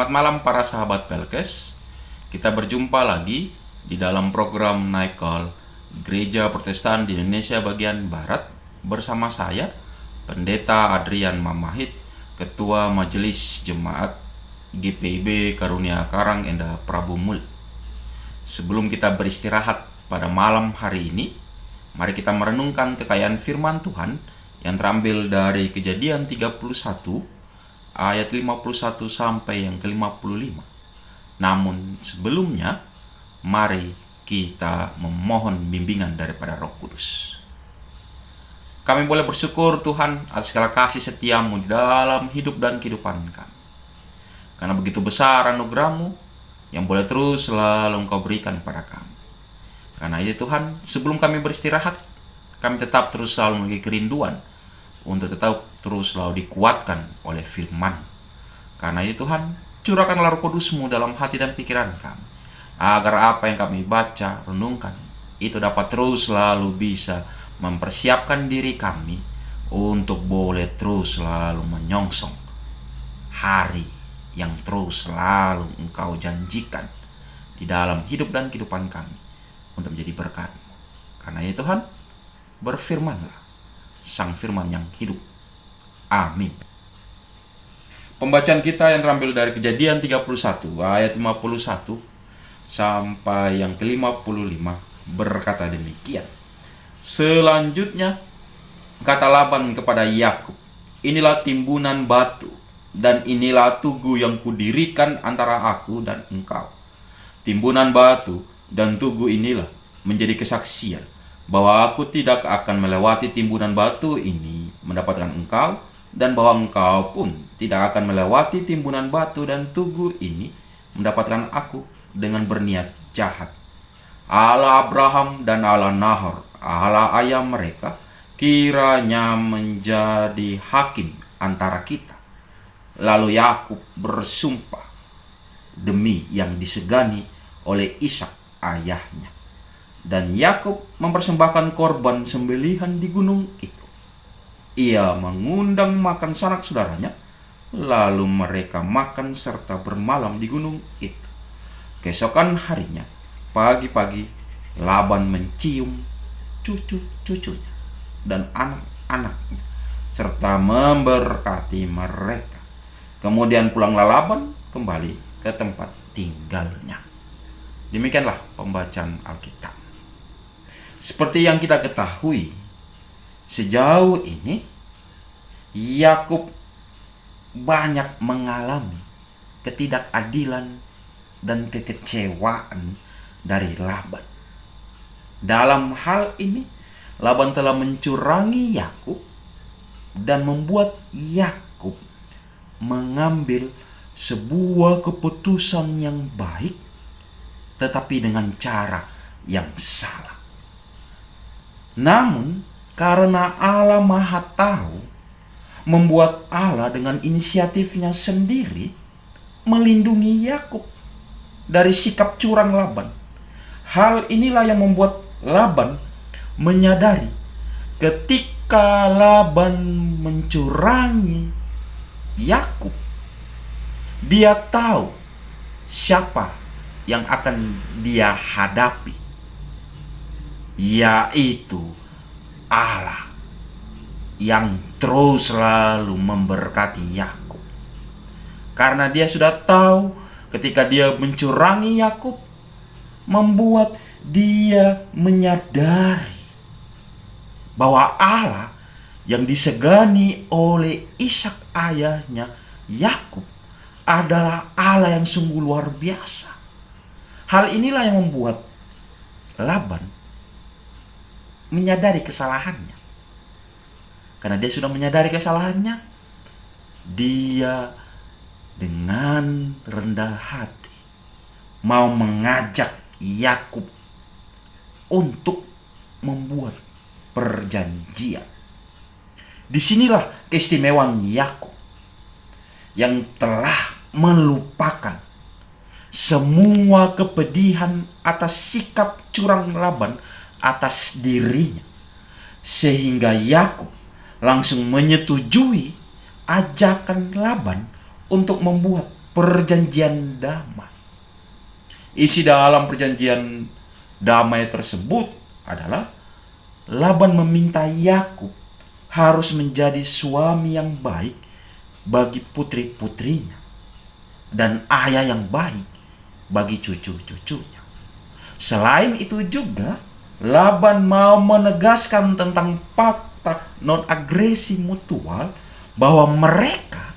Selamat malam para sahabat Pelkes. Kita berjumpa lagi di dalam program Night Call Gereja Protestan di Indonesia bagian Barat bersama saya, Pendeta Adrian Mamahit, Ketua Majelis Jemaat GPIB Karunia Karang Enda Prabu Mul. Sebelum kita beristirahat pada malam hari ini, mari kita merenungkan kekayaan firman Tuhan yang terambil dari Kejadian 31 ayat 51 sampai yang ke-55. Namun sebelumnya, mari kita memohon bimbingan daripada Roh Kudus. Kami boleh bersyukur Tuhan atas segala kasih setiamu di dalam hidup dan kehidupan kami. Karena begitu besar anugerah-Mu yang boleh terus selalu Engkau berikan kepada kami. Karena itu Tuhan, sebelum kami beristirahat, kami tetap terus selalu memiliki kerinduan untuk tetap terus selalu dikuatkan oleh firman. Karena itu Tuhan, curahkanlah Roh Kudus-Mu dalam hati dan pikiran kami, agar apa yang kami baca, renungkan, itu dapat terus selalu bisa mempersiapkan diri kami untuk boleh terus selalu menyongsong hari yang terus selalu Engkau janjikan di dalam hidup dan kehidupan kami untuk menjadi berkat-Mu. Karena itu Tuhan, berfirmanlah, Sang Firman yang hidup. Amin. Pembacaan kita yang terambil dari Kejadian 31 ayat 51 sampai yang ke-55 berkata demikian. Selanjutnya kata Laban kepada Yakub, "Inilah timbunan batu dan inilah tugu yang kudirikan antara aku dan engkau. Timbunan batu dan tugu inilah menjadi kesaksian bahwa aku tidak akan melewati timbunan batu ini mendapatkan engkau, dan bahwa engkau pun tidak akan melewati timbunan batu dan tugu ini mendapatkan aku dengan berniat jahat. Allah Abraham dan Allah Nahor, Allah ayah mereka, kiranya menjadi hakim antara kita." Lalu Yakub bersumpah demi yang disegani oleh Ishak ayahnya. Dan Yakub mempersembahkan korban sembelihan di gunung itu. Ia mengundang makan sanak saudaranya, lalu mereka makan serta bermalam di gunung itu. Keesokan harinya, pagi-pagi, Laban mencium cucu-cucunya dan anak-anaknya, serta memberkati mereka. Kemudian pulanglah Laban kembali ke tempat tinggalnya. Demikianlah pembacaan Alkitab. Seperti yang kita ketahui, sejauh ini Yakub banyak mengalami ketidakadilan dan kekecewaan dari Laban. Dalam hal ini, Laban telah mencurangi Yakub dan membuat Yakub mengambil sebuah keputusan yang baik, tetapi dengan cara yang salah. Namun, karena Allah Maha Tahu, membuat Allah dengan inisiatifnya sendiri melindungi Yakub dari sikap curang Laban. Hal inilah yang membuat Laban menyadari ketika Laban mencurangi Yakub, dia tahu siapa yang akan dia hadapi, yaitu Allah yang terus selalu memberkati Yakub. Karena dia sudah tahu ketika dia mencurangi Yakub, membuat dia menyadari bahwa Allah yang disegani oleh Ishak ayahnya Yakub adalah Allah yang sungguh luar biasa. Hal inilah yang membuat Laban menyadari kesalahannya. Karena dia sudah menyadari kesalahannya, dia dengan rendah hati mau mengajak Yakub untuk membuat perjanjian. Disinilah keistimewaan Yakub yang telah melupakan semua kepedihan atas sikap curang Laban atas dirinya, sehingga Yakub langsung menyetujui ajakan Laban untuk membuat perjanjian damai. Isi dalam perjanjian damai tersebut adalah Laban meminta Yakub harus menjadi suami yang baik bagi putri-putrinya dan ayah yang baik bagi cucu-cucunya. Selain itu juga, Laban mau menegaskan tentang fakta non-agresi mutual bahwa mereka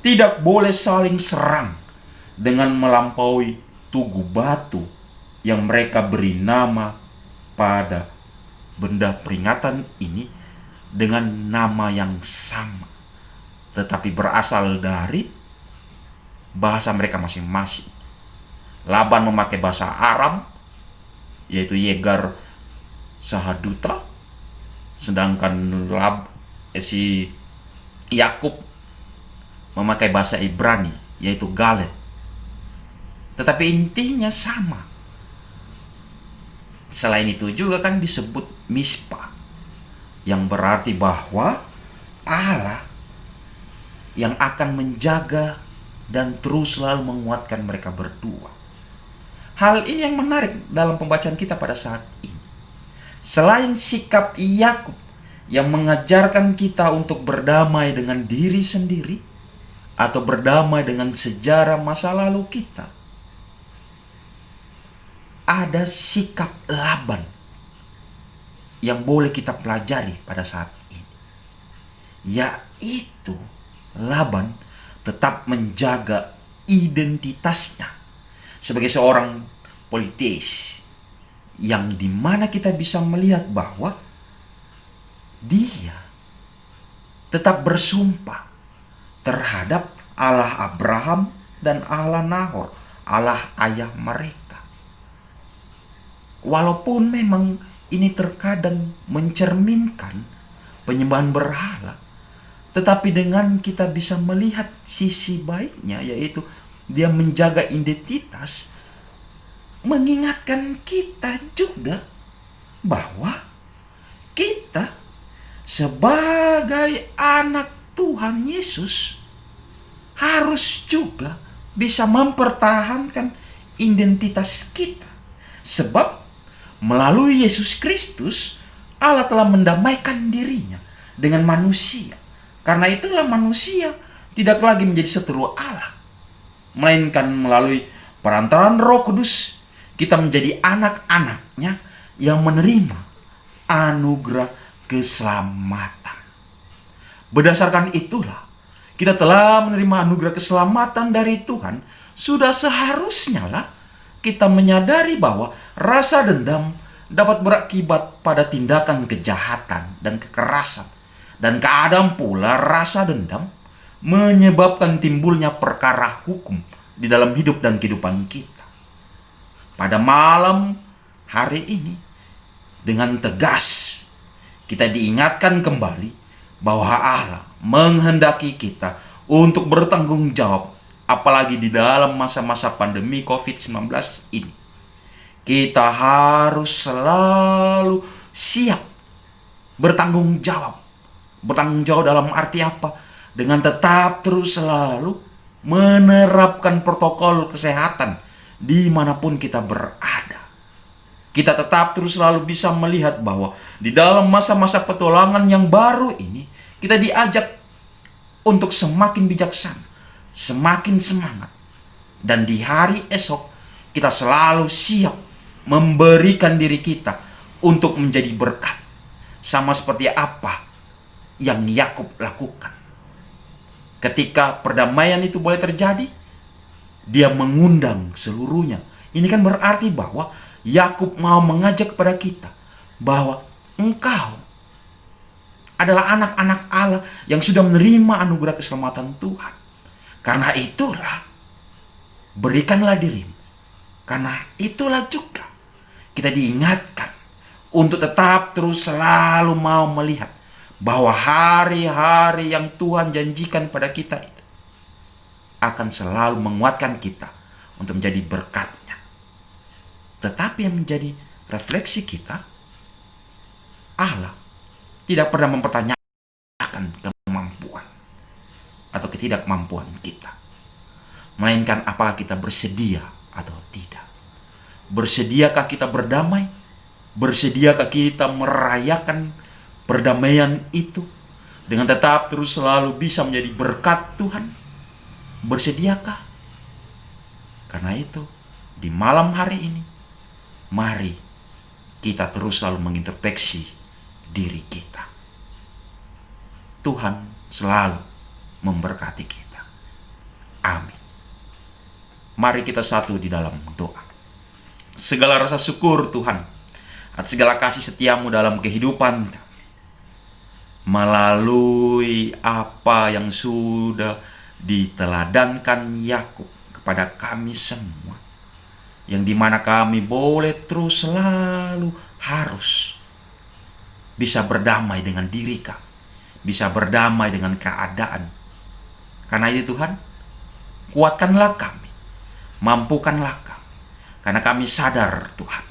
tidak boleh saling serang dengan melampaui tugu batu yang mereka beri nama pada benda peringatan ini dengan nama yang sama, tetapi berasal dari bahasa mereka masing-masing. Laban memakai bahasa Aram, yaitu Yegar Sahaduta, sedangkan si Yakub memakai bahasa Ibrani, yaitu Galet. Tetapi intinya sama. Selain itu juga kan disebut Mispa, yang berarti bahwa Allah yang akan menjaga dan terus selalu menguatkan mereka berdua. Hal ini yang menarik dalam pembacaan kita pada saat ini. Selain sikap Yakub yang mengajarkan kita untuk berdamai dengan diri sendiri atau berdamai dengan sejarah masa lalu kita, ada sikap Laban yang boleh kita pelajari pada saat ini, yaitu Laban tetap menjaga identitasnya sebagai seorang politis, yang dimana kita bisa melihat bahwa dia tetap bersumpah terhadap Allah Abraham dan Allah Nahor, Allah ayah mereka. Walaupun memang ini terkadang mencerminkan penyembahan berhala, tetapi dengan kita bisa melihat sisi baiknya, yaitu dia menjaga identitas, mengingatkan kita juga bahwa kita sebagai anak Tuhan Yesus harus juga bisa mempertahankan identitas kita. Sebab melalui Yesus Kristus, Allah telah mendamaikan dirinya dengan manusia. Karena itulah manusia tidak lagi menjadi seteru Allah, melainkan melalui perantaraan Roh Kudus kita menjadi anak-anaknya yang menerima anugerah keselamatan. Berdasarkan itulah kita telah menerima anugerah keselamatan dari Tuhan. Sudah seharusnya lah kita menyadari bahwa rasa dendam dapat berakibat pada tindakan kejahatan dan kekerasan. Dan keadaan pula rasa dendam menyebabkan timbulnya perkara hukum di dalam hidup dan kehidupan kita. Pada malam hari ini, dengan tegas kita diingatkan kembali bahwa Allah menghendaki kita untuk bertanggung jawab, apalagi di dalam masa-masa pandemi COVID-19 ini. Kita harus selalu siap bertanggung jawab. Bertanggung jawab dalam arti apa? Dengan tetap terus selalu menerapkan protokol kesehatan dimanapun kita berada. Kita tetap terus selalu bisa melihat bahwa di dalam masa-masa petualangan yang baru ini, kita diajak untuk semakin bijaksana, semakin semangat. Dan di hari esok, kita selalu siap memberikan diri kita untuk menjadi berkat. Sama seperti apa yang Yakub lakukan. Ketika perdamaian itu boleh terjadi, dia mengundang seluruhnya. Ini kan berarti bahwa Yakub mau mengajak kepada kita bahwa engkau adalah anak-anak Allah yang sudah menerima anugerah keselamatan Tuhan. Karena itulah, berikanlah dirimu. Karena itulah juga kita diingatkan untuk tetap terus selalu mau melihat bahwa hari-hari yang Tuhan janjikan pada kita itu akan selalu menguatkan kita untuk menjadi berkat-Nya. Tetapi yang menjadi refleksi kita, Allah tidak pernah mempertanyakan kemampuan atau ketidakmampuan kita. melainkan apakah kita bersedia atau tidak. Bersediakah kita berdamai? Bersediakah kita merayakan perdamaian itu dengan tetap terus selalu bisa menjadi berkat Tuhan? Bersediakah? Karena itu, di malam hari ini, mari kita terus selalu mengintrospeksi diri kita. Tuhan selalu memberkati kita. Amin. Mari kita satu di dalam doa. Segala rasa syukur Tuhan atas segala kasih setiamu dalam kehidupan kami. Melalui apa yang sudah diteladankan Yakub kepada kami semua, yang dimana kami boleh terus selalu harus bisa berdamai dengan diri kami, bisa berdamai dengan keadaan. Karena itu Tuhan, kuatkanlah kami, mampukanlah kami, karena kami sadar Tuhan,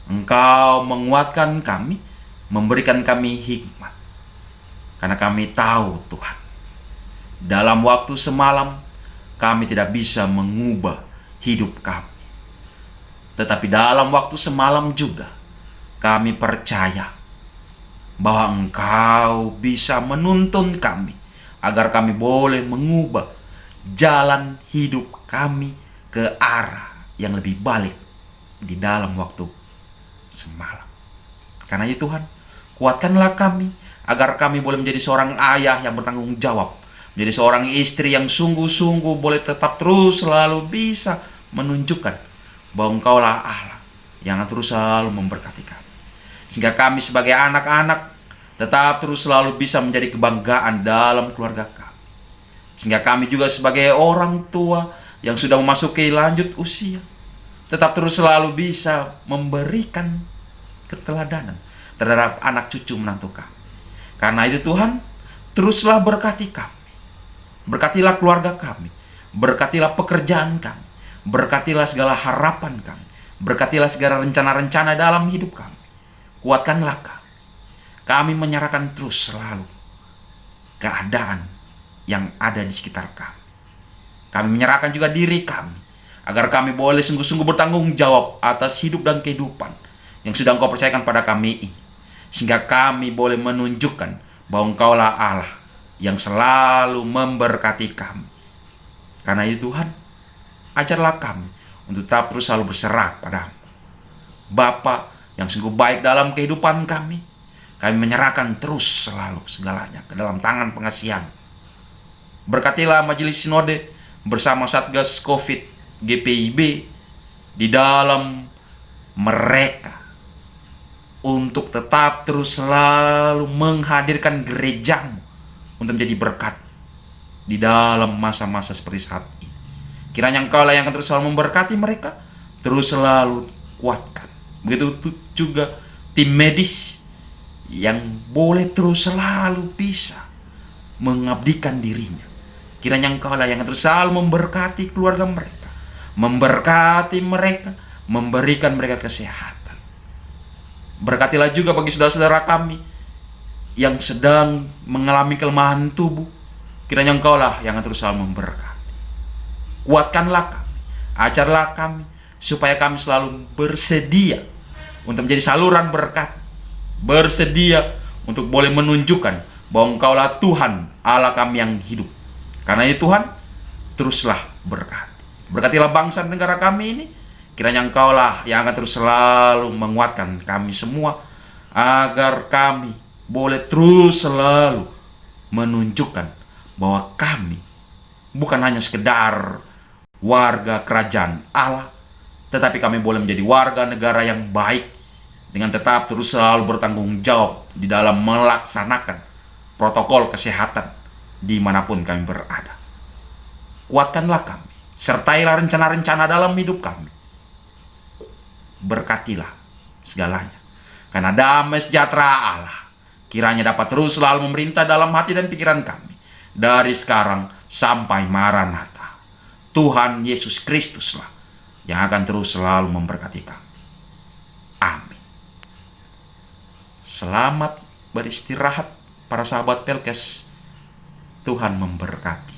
Engkau menguatkan kami, memberikan kami hikmat. Karena kami tahu Tuhan, dalam waktu semalam kami tidak bisa mengubah hidup kami. Tetapi dalam waktu semalam juga kami percaya bahwa Engkau bisa menuntun kami agar kami boleh mengubah jalan hidup kami ke arah yang lebih baik di dalam waktu semalam. Karena itu Tuhan, kuatkanlah kami agar kami boleh menjadi seorang ayah yang bertanggung jawab, menjadi seorang istri yang sungguh-sungguh boleh tetap terus selalu bisa menunjukkan bahwa Engkaulah Allah yang terus selalu memberkati kami. Sehingga kami sebagai anak-anak tetap terus selalu bisa menjadi kebanggaan dalam keluarga kami. Sehingga kami juga sebagai orang tua yang sudah memasuki lanjut usia, tetap terus selalu bisa memberikan keteladanan terhadap anak cucu menantu kami. Karena itu Tuhan, teruslah berkati kami. Berkatilah keluarga kami, berkatilah pekerjaan kami, berkatilah segala harapan kami, berkatilah segala rencana-rencana dalam hidup kami. Kuatkanlah kami. Kami menyerahkan terus selalu keadaan yang ada di sekitar kami. Kami menyerahkan juga diri kami, agar kami boleh sungguh-sungguh bertanggung jawab atas hidup dan kehidupan yang sudah Engkau percayakan pada kami ini. Sehingga kami boleh menunjukkan bahwa Engkaulah Allah yang selalu memberkati kami. Karena itu Tuhan, ajarlah kami untuk tetap terus selalu berserah padamu. Bapa yang sungguh baik dalam kehidupan kami, kami menyerahkan terus selalu segalanya ke dalam tangan pengasihan. Berkatilah majelis sinode bersama Satgas Covid GPIB di dalam mereka untuk tetap terus selalu menghadirkan gerejamu untuk menjadi berkat di dalam masa-masa seperti saat ini. Kiranya Engkaulah yang akan terus selalu memberkati mereka, terus selalu kuatkan. Begitu juga tim medis yang boleh terus selalu bisa mengabdikan dirinya. Kiranya Engkaulah yang akan terus selalu memberkati keluarga mereka, memberkati mereka, memberikan mereka kesehatan. Berkatilah juga bagi saudara-saudara kami yang sedang mengalami kelemahan tubuh. Kiranya Engkaulah yang akan terus selalu memberkati. Kuatkanlah kami, ajarlah kami, supaya kami selalu bersedia untuk menjadi saluran berkat, bersedia untuk boleh menunjukkan bahwa Engkaulah Tuhan Allah kami yang hidup. Karena itu Tuhan, teruslah berkati. Berkatilah bangsa dan negara kami ini. Kiranya Engkaulah yang akan terus selalu menguatkan kami semua, agar kami boleh terus selalu menunjukkan bahwa kami bukan hanya sekedar warga kerajaan Allah, tetapi kami boleh menjadi warga negara yang baik, dengan tetap terus selalu bertanggung jawab di dalam melaksanakan protokol kesehatan dimanapun kami berada. Kuatkanlah kami, sertailah rencana-rencana dalam hidup kami. Berkatilah segalanya, karena damai sejahtera Allah kiranya dapat terus selalu memerintah dalam hati dan pikiran kami, dari sekarang sampai Maranatha. Tuhan Yesus Kristuslah yang akan terus selalu memberkati kami. Amin. Selamat beristirahat para sahabat Pelkes. Tuhan memberkati.